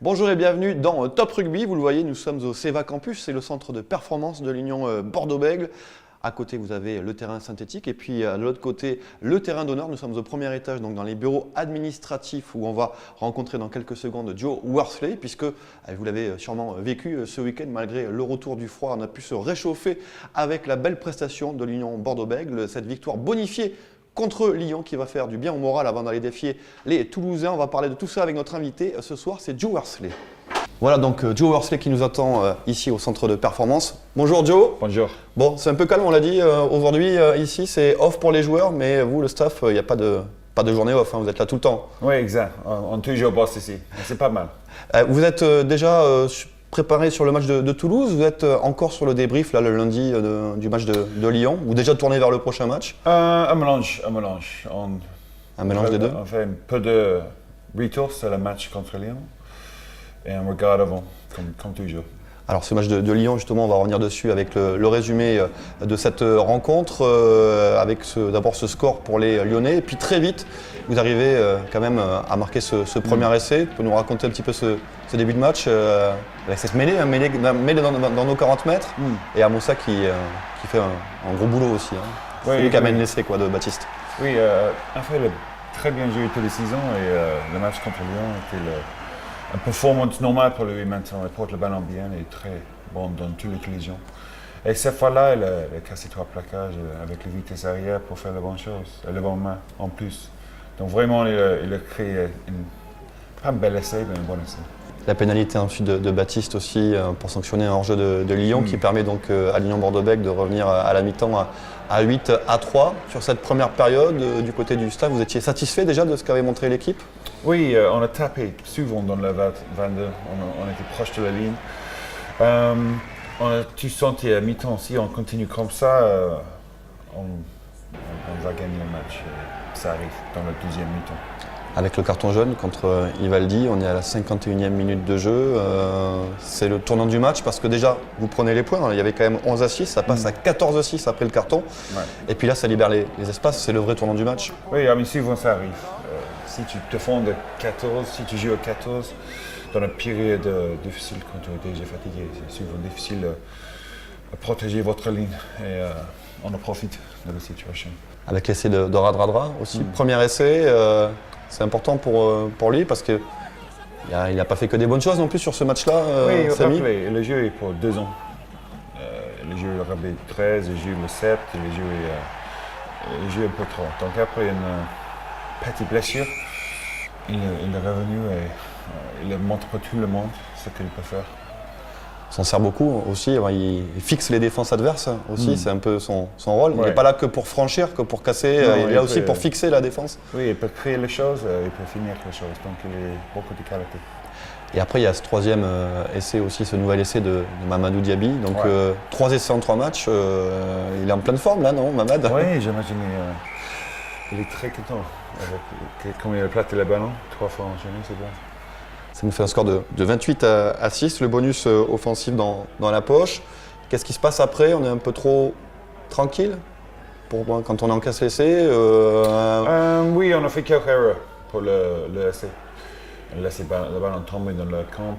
Bonjour et bienvenue dans Top Rugby. Vous le voyez, nous sommes au CEVA Campus, c'est le centre de performance de l'Union Bordeaux-Bègles. À côté, vous avez le terrain synthétique et puis de l'autre côté, le terrain d'honneur. Nous sommes au premier étage, donc dans les bureaux administratifs où on va rencontrer dans quelques secondes Joe Worsley, puisque vous l'avez sûrement vécu ce week-end, malgré le retour du froid, on a pu se réchauffer avec la belle prestation de l'Union Bordeaux-Bègles, cette victoire bonifiée contre Lyon qui va faire du bien au moral avant d'aller défier les Toulousains. On va parler de tout ça avec notre invité ce soir, c'est Joe Worsley. Voilà donc Joe Worsley qui nous attend ici au centre de performance. Bonjour Joe. Bonjour. Bon, c'est un peu calme, on l'a dit. Aujourd'hui, ici, c'est off pour les joueurs, mais vous, le staff, il n'y a pas de journée off, hein, vous êtes là tout le temps. Oui, exact. On toujours bosse ici. C'est pas mal. Vous êtes déjà préparé sur le match de Toulouse. Vous êtes encore sur le débrief là, le lundi du match de Lyon, ou déjà tourné vers le prochain match? Un mélange. Un mélange des deux? On fait un peu de retour sur le match contre Lyon et on regarde avant, comme toujours. Alors ce match de Lyon, justement, on va revenir dessus avec le résumé de cette rencontre, avec d'abord ce score pour les Lyonnais, et puis très vite, vous arrivez quand même à marquer ce premier essai. Vous pouvez nous raconter un petit peu ce début de match, avec cette mêlée, dans nos 40 mètres, et Amoussa qui fait un gros boulot aussi. Hein. Oui, c'est lui qui amène l'essai de Baptiste. Oui, en fait, il a très bien joué toutes les saisons, et le match contre Lyon était une performance normale pour lui maintenant. Il porte le ballon bien et très bon dans toutes les collisions. Et cette fois-là, il a cassé 3 plaquages avec les vitesses arrière pour faire la bonne chose, et le bon main en plus. Donc vraiment, il a créé pas un bel essai, mais un bon essai. La pénalité ensuite de Baptiste aussi pour sanctionner un hors-jeu de Lyon qui permet donc à l'Union Bordeaux-Bègles de revenir à la mi-temps à 8-3. Sur cette première période, du côté du staff, vous étiez satisfait déjà de ce qu'avait montré l'équipe? Oui, on a tapé souvent dans le 22, on était proche de la ligne. On a tout senti à mi-temps, si on continue comme ça, on va gagner le match. Ça arrive dans le deuxième mi-temps. Avec le carton jaune contre Ivaldi, on est à la 51e minute de jeu. C'est le tournant du match parce que déjà, vous prenez les points. Il y avait quand même 11-6, ça passe à 14-6 après le carton. Ouais. Et puis là, ça libère les espaces, c'est le vrai tournant du match. Oui, mais souvent ça arrive. Si tu te fonds de 14, si tu joues à 14, dans une période difficile quand tu es déjà fatigué, c'est souvent difficile de protéger votre ligne. Et on en profite de la situation. Avec l'essai de Radradra aussi, premier essai. C'est important pour lui parce qu'il n'a pas fait que des bonnes choses non plus sur ce match-là, oui, Samy. Le jeu est pour 2 ans. Le jeu est rabais 13, le jeu le 7, le jeu est un peu trop. Donc après une petite blessure, il est revenu et il montre pour tout le monde ce qu'il peut faire. Il s'en sert beaucoup aussi, il fixe les défenses adverses aussi, c'est un peu son rôle. Il n'est pas là que pour franchir, que pour casser, il est là aussi pour fixer la défense. Oui, il peut créer les choses, il peut finir les choses, donc il a beaucoup de qualité. Et après, il y a ce troisième essai aussi, ce nouvel essai de Mamadou Diaby. Donc 3 essais en 3 matchs, il est en pleine forme là, non, Mamad? Oui, j'imagine. Il est très content. Comme il a platé le ballon, 3 fois enchaîné, c'est bien. Ça nous fait un score de 28-6, le bonus offensif dans la poche. Qu'est-ce qui se passe après? On est un peu trop tranquille quand on encaisse l'essai Oui, on a fait quelques erreurs pour le essai. On a laissé le ballon tomber dans le camp,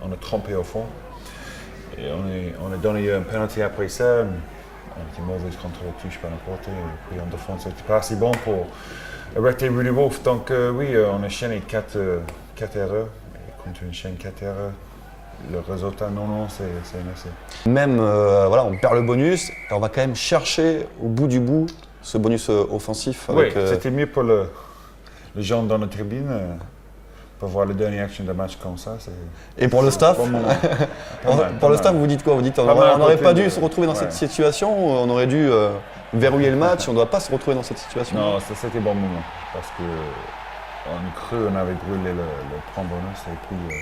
on a trompé au fond. Et on a donné un penalty après ça. On était mauvais contre la touche par n'importe quoi. Et puis en défense, c'était pas assez bon pour arrêter Rudy Wolf. Donc oui, on a enchaîné 4 erreurs. Et quand tu enchaînes 4 erreurs, le résultat, non, c'est un essai. Même, voilà, on perd le bonus, et on va quand même chercher au bout du bout ce bonus offensif. Avec, oui, c'était mieux pour les gens dans la tribune. Pour voir le dernier action de match comme ça. Et pour le staff pour le staff, vous dites quoi? Vous dites on n'aurait pas dû se retrouver dans cette situation, on aurait dû verrouiller le match, on ne doit pas se retrouver dans cette situation. Non, c'était bon moment, parce qu'on crut on avait brûlé le point bonus, et puis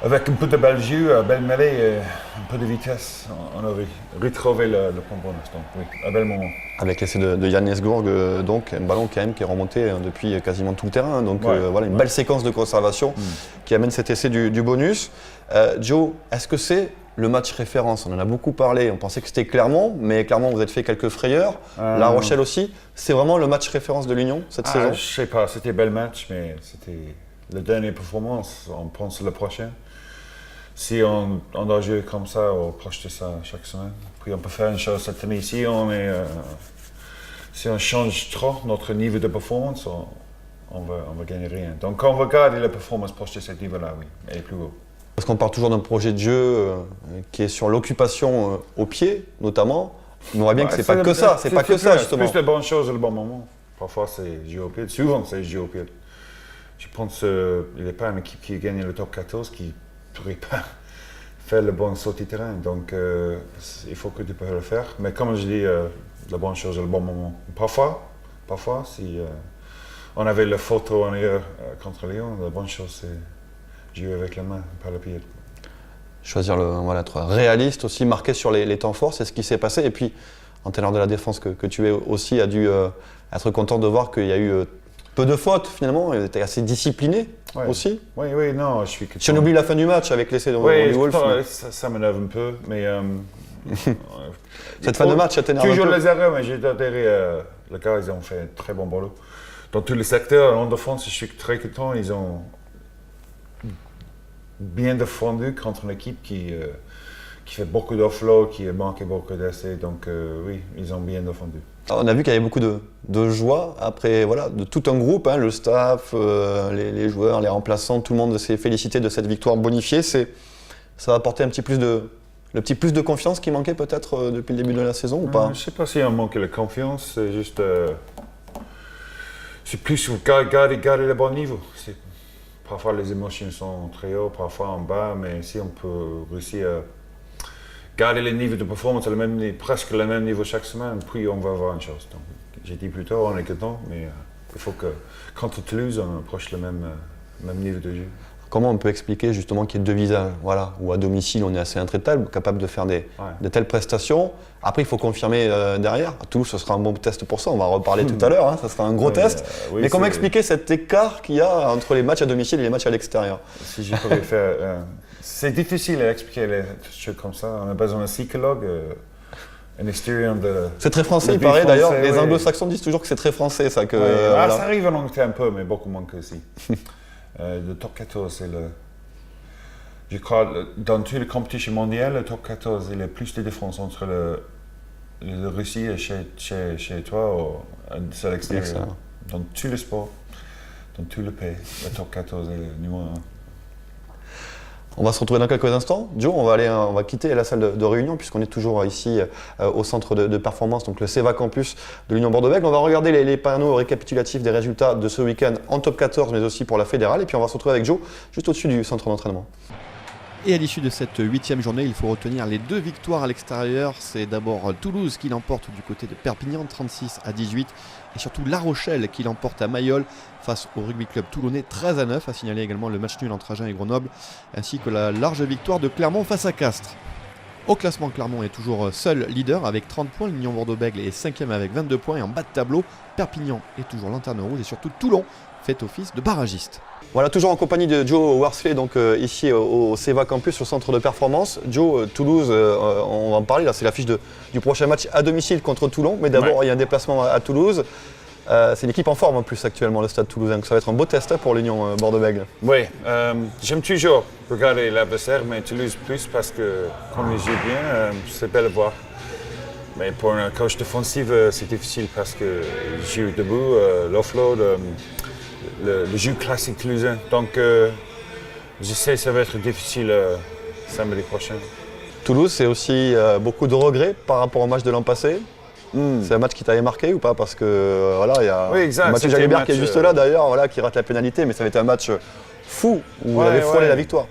avec un peu de bel jeu, belle mêlée, un peu de vitesse, on aurait retrouvé le point bonus. Donc oui, un bel moment. Avec l'essai de Yann Esgourg, donc un ballon quand même qui est remonté depuis quasiment tout le terrain. Donc voilà, une belle séquence de conservation qui amène cet essai du bonus. Joe, est-ce que c'est le match référence? On en a beaucoup parlé, on pensait que c'était Clermont, mais Clermont vous êtes fait quelques frayeurs. La Rochelle aussi. C'est vraiment le match référence de l'Union cette saison? Je sais pas, c'était un bel match, mais c'était la dernière performance, on pense le prochain. Si on doit jouer comme ça, on proche de ça chaque semaine. Puis on peut faire une chose cette année. Si on change trop notre niveau de performance, on va gagner rien. Donc on va garder la performance proche de ce niveau-là, oui, et plus haut. Parce qu'on parle toujours d'un projet de jeu qui est sur l'occupation au pied, notamment. On voit bien que c'est pas que ça, c'est pas que ça justement. C'est plus les bonnes choses et le bon moment. Parfois c'est jouer au pied, souvent c'est jouer au pied. Je pense qu'il n'y a pas une équipe qui a gagné le top 14 qui ne pourrait pas faire le bon saut du terrain. Donc il faut que tu peux le faire. Mais comme je dis, la bonne chose et le bon moment. Parfois si on avait la photo en ailleurs contre Lyon, la bonne chose c'est jouer avec la main, pas le pied. Choisir être réaliste aussi, marquer sur les temps forts, c'est ce qui s'est passé. Et puis, entraîneur de la défense que tu es aussi, a dû être content de voir qu'il y a eu peu de fautes finalement. Il était assez discipliné aussi. Oui, non, je suis. Si on oublie la fin du match avec l'essai de Wolf. Ça m'énerve un peu, mais. Cette fin de match, ça t'énerve un peu. Toujours les erreurs, mais j'ai adhéré. Les gars, ils ont fait un très bon boulot. Dans tous les secteurs, en défense, je suis très content. Ils ont bien défendu contre une équipe qui fait beaucoup d'offload, qui manque beaucoup d'essais. Donc oui, ils ont bien défendu. Alors, on a vu qu'il y avait beaucoup de joie après, de tout un groupe, le staff, les joueurs, les remplaçants, tout le monde s'est félicité de cette victoire bonifiée. Ça va apporter le petit plus de confiance qui manquait peut-être depuis le début de la saison ou pas? Je ne sais pas si on manque de confiance, c'est juste... c'est plus garder le bon niveau. Parfois les émotions sont très hautes, parfois en bas, mais si on peut réussir à garder le niveau de performance presque le même niveau chaque semaine, puis on va avoir une chose. Donc, j'ai dit plus tôt, on est content, mais il faut que contre Toulouse, on approche le même niveau de jeu. Comment on peut expliquer justement qu'il y ait deux visages, où à domicile on est assez intraitable, capable de faire de telles prestations. Après il faut confirmer derrière. À Toulouse ce sera un bon test pour ça, on va en reparler tout à l'heure, ça sera un gros test. Oui, mais comment expliquer cet écart qu'il y a entre les matchs à domicile et les matchs à l'extérieur? Si je pourrais faire... c'est difficile à expliquer les choses comme ça, on a besoin d'un psychologue. Un extérieur de... C'est très français, il paraît d'ailleurs. Les anglo-saxons disent toujours que c'est très français ça. Ça arrive en Angleterre un peu, mais beaucoup moins que ici. Le top 14, c'est le... Je crois, dans toutes les compétitions mondiales, le top 14, il y a plus de différence entre le Russie et chez toi ou à l'extérieur. Dans tous les sports, dans tous les pays, le top 14 est le numéro 1. On va se retrouver dans quelques instants. Joe, on va quitter la salle de réunion puisqu'on est toujours ici au centre de performance, donc le CEVA Campus de l'Union Bordeaux-Bègles. On va regarder les panneaux récapitulatifs des résultats de ce week-end en top 14, mais aussi pour la fédérale. Et puis on va se retrouver avec Joe juste au-dessus du centre d'entraînement. Et à l'issue de cette 8e journée, il faut retenir les 2 victoires à l'extérieur. C'est d'abord Toulouse qui l'emporte du côté de Perpignan, 36-18. Et surtout La Rochelle qui l'emporte à Mayol face au rugby club toulonnais, 13-9. À signaler également le match nul entre Agen et Grenoble, ainsi que la large victoire de Clermont face à Castres. Au classement, Clermont est toujours seul leader avec 30 points. L'Union Bordeaux-Bègles est 5e avec 22 points. Et en bas de tableau, Perpignan est toujours lanterne rouge et surtout Toulon fait office de barragiste. Voilà, toujours en compagnie de Joe Worsley, donc ici au CEVA Campus, au centre de performance. Joe, Toulouse, on va en parler, là c'est l'affiche du prochain match à domicile contre Toulon, mais d'abord il y a un déplacement à Toulouse. C'est une équipe en forme en plus actuellement, le stade toulousain, donc ça va être un beau test pour l'Union Bordeaux-Bègles. Oui, j'aime toujours regarder l'adversaire, mais Toulouse plus parce que quand il joue bien, c'est belle à voir. Mais pour un coach défensif, c'est difficile parce qu'il joue debout, l'offload. Le jeu classique toulousain. Donc, je sais que ça va être difficile samedi prochain. Toulouse, c'est aussi beaucoup de regrets par rapport au match de l'an passé. C'est un match qui t'avait marqué ou pas? Parce que il y a Mathieu Jalibert qui est juste là d'ailleurs, qui rate la pénalité, mais ça va être un match fou où vous avez frôlé la victoire.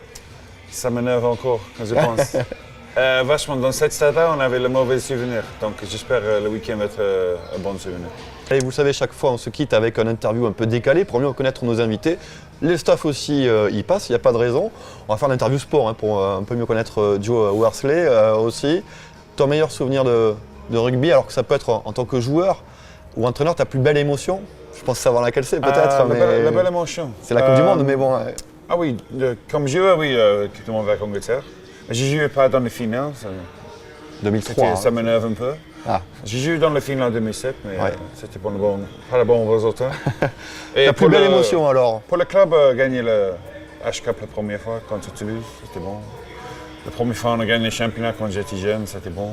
Ça m'énerve encore, je pense. Vachement, dans cette stade-là, on avait le mauvais souvenir. Donc, j'espère le week-end va être un bon souvenir. Et vous savez, chaque fois, on se quitte avec une interview un peu décalée pour mieux connaître nos invités. Les staffs aussi y passent, il n'y a pas de raison. On va faire l'interview sport pour un peu mieux connaître Joe Worsley aussi. Ton meilleur souvenir de rugby, alors que ça peut être en tant que joueur ou entraîneur, ta plus belle émotion? Je pense savoir laquelle c'est peut-être. La belle émotion. C'est la Coupe du Monde, mais bon. Ah oui, comme joueur, oui, tout le monde va avec l'Angleterre. Je ne jouais pas dans les finales. 2003. Ça m'énerve un peu. Ah. J'ai joué dans le final en 2007, mais Ouais. c'était pas le bon résultat. Et La plus belle émotion alors? Pour le club, gagner le H-Cup la première fois contre Toulouse, c'était bon. La première fois, on a gagné le championnat quand j'étais jeune, c'était bon.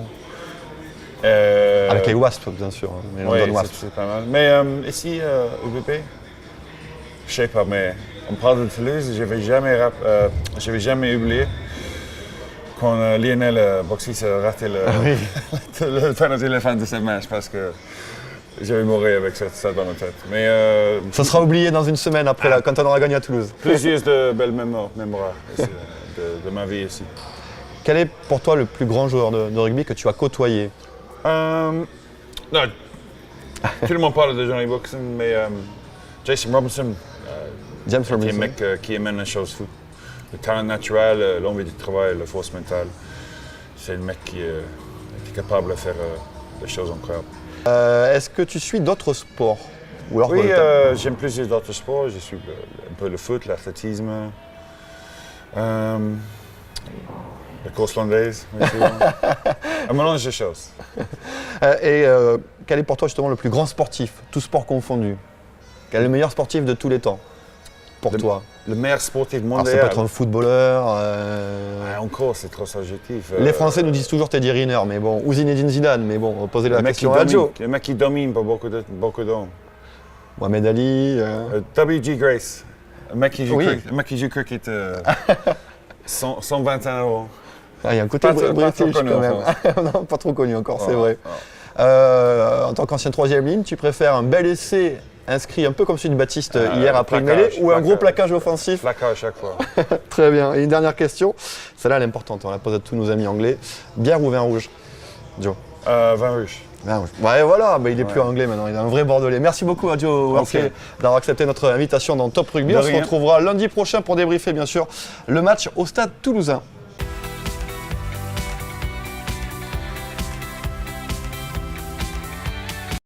Avec les Wasps, bien sûr. Hein, les Oui, London Wasps. c'est pas mal. Mais ici, UBP, je sais pas, mais on parle de Toulouse, je vais jamais oublié quand Lionel Boxis a raté le penalty de la fin de ce match parce que j'avais mouru avec ça dans la tête. Mais Ça sera oublié dans une semaine après quand on aura gagné à Toulouse. plusieurs de belles mémoires de ma vie ici. Quel est pour toi le plus grand joueur de rugby que tu as côtoyé? Non, tout le monde parle de Johnny Buxton, mais Jason Robinson, James qui est un Robinson. mec qui amène la chose fou. Le talent naturel, l'envie de travail, la force mentale. C'est le mec qui est capable de faire des choses incroyables. Est-ce que tu suis d'autres sports? Ou alors, Oui, j'aime plusieurs d'autres sports. Je suis un peu le foot, l'athlétisme, la course landaise. Un mélange de choses. Quel est pour toi justement le plus grand sportif, tout sport confondu? Quel est le meilleur sportif de tous les temps pour toi? Le meilleur sportif Alors mondial. ça peut être un footballeur. Encore, c'est trop subjectif. Les Français nous disent toujours Teddy Riner, mais bon, ou Zinedine Zidane, mais bon, on va poser la question à Joe. Le mec qui domine pas beaucoup d'hommes. Mohamed Ali. W.G. Grace. Un mec qui joue, Oui. un mec qui joue cricket 121 €. Ah, il y a un côté Pas trop british connu quand en même. Non, pas trop connu encore, c'est vrai. Ah. En tant qu'ancien troisième ligne, tu préfères un bel essai inscrit un peu comme celui de Baptiste hier après une plaquage, mêlée ou un gros plaquage offensif? Plaquage à chaque fois. Très bien. Et une dernière question, celle-là elle est importante, on la pose à tous nos amis anglais. Bière ou vin rouge? Joe? Vin rouge. Vin rouge. Ouais, voilà, mais il est plus anglais maintenant, il est un vrai bordelais. Merci beaucoup à Joe Worsley d'avoir accepté notre invitation dans Top Rugby. De On se rien. retrouvera lundi prochain pour débriefer bien sûr le match au Stade Toulousain.